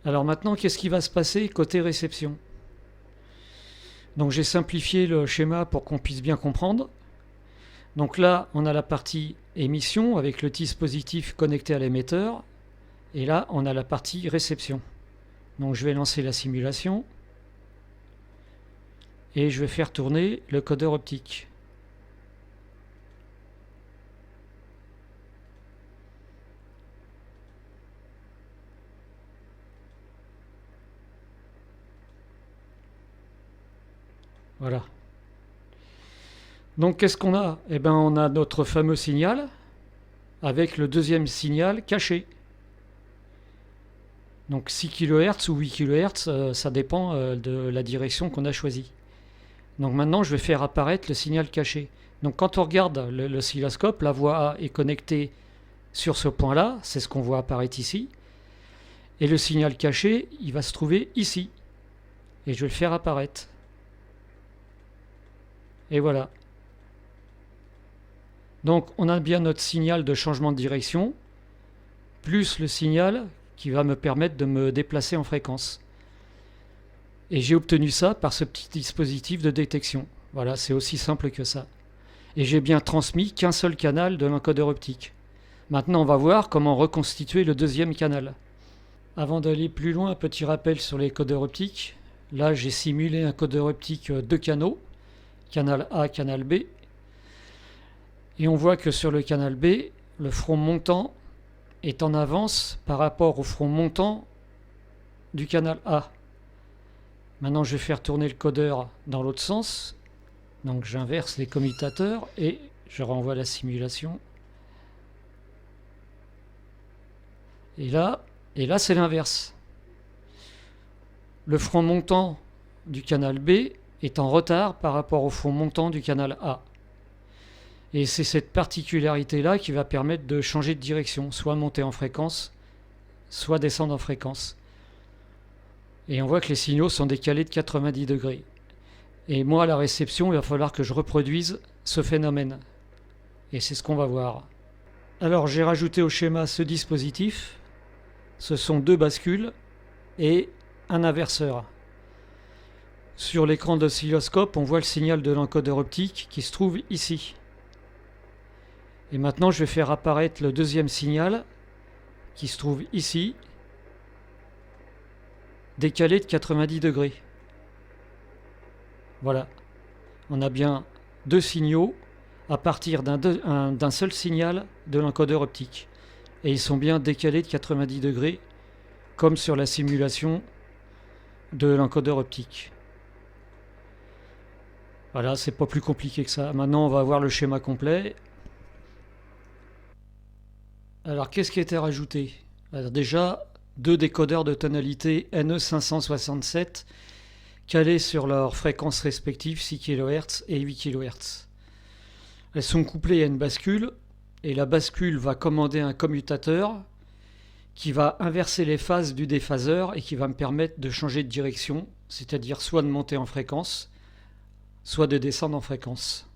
Alors maintenant, qu'est-ce qui va se passer côté réception? Donc j'ai simplifié le schéma pour qu'on puisse bien comprendre. Donc là, on a la partie émission avec le dispositif connecté à l'émetteur. Et là, on a la partie réception. Donc je vais lancer la simulation. Et je vais faire tourner le codeur optique. Voilà. Donc qu'est-ce qu'on a? Eh bien, on a notre fameux signal avec le deuxième signal caché. Donc 6 kHz ou 8 kHz, ça dépend de la direction qu'on a choisie. Donc maintenant, je vais faire apparaître le signal caché. Donc quand on regarde l'oscilloscope, la voie A est connectée sur ce point-là, c'est ce qu'on voit apparaître ici. Et le signal caché, il va se trouver ici. Et je vais le faire apparaître. Et voilà. Donc on a bien notre signal de changement de direction, plus le signal qui va me permettre de me déplacer en fréquence. Et j'ai obtenu ça par ce petit dispositif de détection. Voilà, c'est aussi simple que ça. Et j'ai bien transmis qu'un seul canal de l'encodeur optique. Maintenant, on va voir comment reconstituer le deuxième canal. Avant d'aller plus loin, un petit rappel sur les codeurs optiques. Là, j'ai simulé un codeur optique 2 canaux, canal A, canal B. Et on voit que sur le canal B, le front montant est en avance par rapport au front montant du canal A. Maintenant, je vais faire tourner le codeur dans l'autre sens. Donc, j'inverse les commutateurs et je renvoie la simulation. Et là c'est l'inverse. Le front montant du canal B est en retard par rapport au front montant du canal A. Et c'est cette particularité-là qui va permettre de changer de direction, soit monter en fréquence, soit descendre en fréquence. Et on voit que les signaux sont décalés de 90 degrés. Et moi, à la réception, il va falloir que je reproduise ce phénomène. Et c'est ce qu'on va voir. Alors, j'ai rajouté au schéma ce dispositif. Ce sont 2 bascules et un inverseur. Sur l'écran d'oscilloscope, on voit le signal de l'encodeur optique qui se trouve ici. Et maintenant, je vais faire apparaître le deuxième signal qui se trouve ici, décalé de 90 degrés. Voilà. On a bien 2 signaux à partir d'un seul signal de l'encodeur optique. Et ils sont bien décalés de 90 degrés, comme sur la simulation de l'encodeur optique. Voilà, c'est pas plus compliqué que ça. Maintenant, on va voir le schéma complet. Alors, qu'est-ce qui a été rajouté? Alors déjà, 2 décodeurs de tonalité NE567 calés sur leurs fréquences respectives 6 kHz et 8 kHz. Elles sont couplées à une bascule et la bascule va commander un commutateur qui va inverser les phases du déphaseur et qui va me permettre de changer de direction, c'est-à-dire soit de monter en fréquence, soit de descendre en fréquence.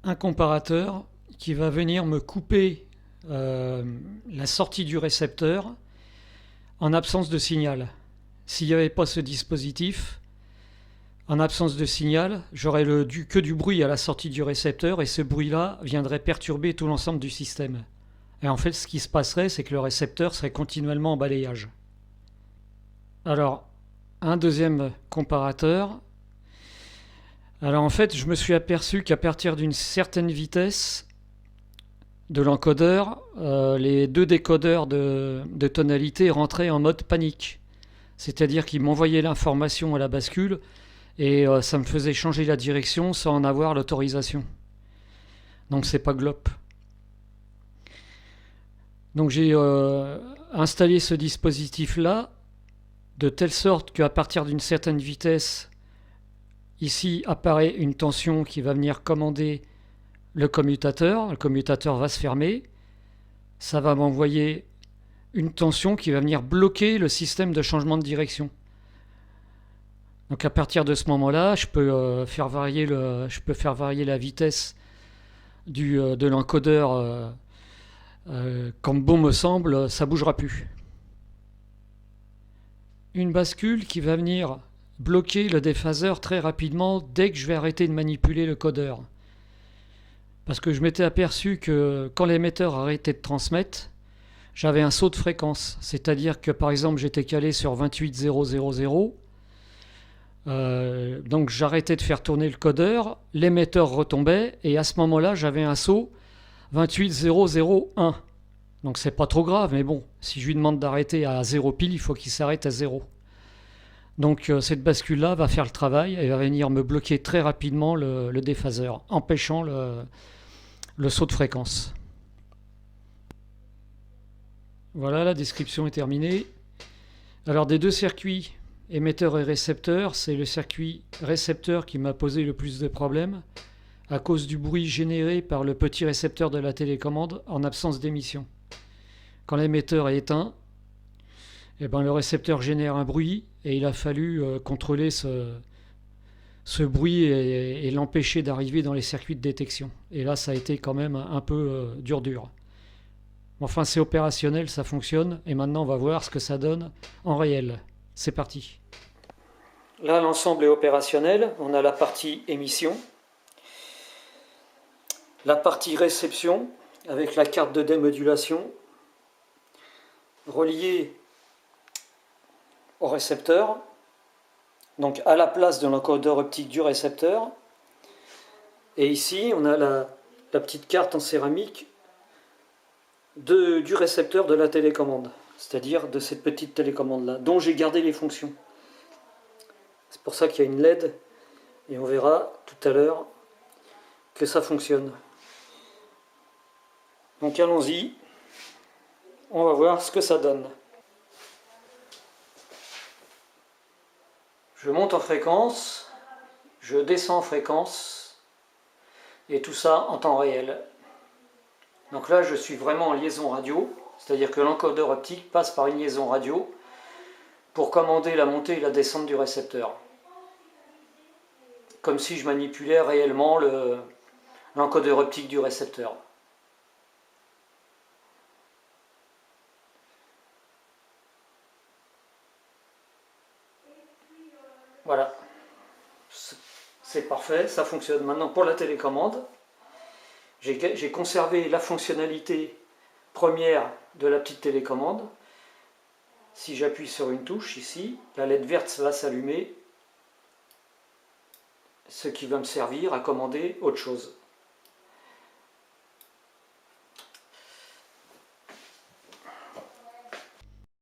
Un comparateur qui va venir me couper la sortie du récepteur en absence de signal. S'il n'y avait pas ce dispositif, en absence de signal, j'aurais que du bruit à la sortie du récepteur et ce bruit-là viendrait perturber tout l'ensemble du système. Et en fait, ce qui se passerait, c'est que le récepteur serait continuellement en balayage. Alors, un deuxième comparateur. Alors en fait, je me suis aperçu qu'à partir d'une certaine vitesse de l'encodeur, les 2 décodeurs de tonalité rentraient en mode panique. C'est-à-dire qu'ils m'envoyaient l'information à la bascule et ça me faisait changer la direction sans en avoir l'autorisation. Donc c'est pas GLOP. Donc j'ai installé ce dispositif-là de telle sorte qu'à partir d'une certaine vitesse, ici apparaît une tension qui va venir commander le commutateur va se fermer, ça va m'envoyer une tension qui va venir bloquer le système de changement de direction. Donc à partir de ce moment-là, je peux faire varier la vitesse de l'encodeur comme bon me semble, ça ne bougera plus. une bascule qui va venir bloquer le déphaseur très rapidement dès que je vais arrêter de manipuler le codeur. Parce que je m'étais aperçu que quand l'émetteur arrêtait de transmettre, j'avais un saut de fréquence. C'est-à-dire que par exemple j'étais calé sur 28000, donc j'arrêtais de faire tourner le codeur, l'émetteur retombait et à ce moment-là j'avais un saut 28001. Donc c'est pas trop grave, mais bon, si je lui demande d'arrêter à 0 pile, il faut qu'il s'arrête à 0. Donc cette bascule-là va faire le travail et va venir me bloquer très rapidement le déphaseur, empêchant le saut de fréquence. Voilà, la description est terminée. Alors des deux circuits, émetteur et récepteur, c'est le circuit récepteur qui m'a posé le plus de problèmes à cause du bruit généré par le petit récepteur de la télécommande en absence d'émission. Quand l'émetteur est éteint, le récepteur génère un bruit et il a fallu contrôler ce bruit et l'empêcher d'arriver dans les circuits de détection. Et là, ça a été quand même un peu dur. Enfin, c'est opérationnel, ça fonctionne. Et maintenant, on va voir ce que ça donne en réel. C'est parti. Là, l'ensemble est opérationnel. On a la partie émission, la partie réception avec la carte de démodulation reliée au récepteur, donc à la place de l'encodeur optique du récepteur. Et ici, on a la petite carte en céramique du récepteur de la télécommande, c'est-à-dire de cette petite télécommande-là, dont j'ai gardé les fonctions. C'est pour ça qu'il y a une LED, et on verra tout à l'heure que ça fonctionne. Donc allons-y, on va voir ce que ça donne. Je monte en fréquence, je descends en fréquence, et tout ça en temps réel. Donc là, je suis vraiment en liaison radio, c'est-à-dire que l'encodeur optique passe par une liaison radio pour commander la montée et la descente du récepteur. Comme si je manipulais réellement l'encodeur optique du récepteur. Voilà, c'est parfait, ça fonctionne. Maintenant pour la télécommande, j'ai conservé la fonctionnalité première de la petite télécommande. Si j'appuie sur une touche ici, la LED verte va s'allumer, ce qui va me servir à commander autre chose.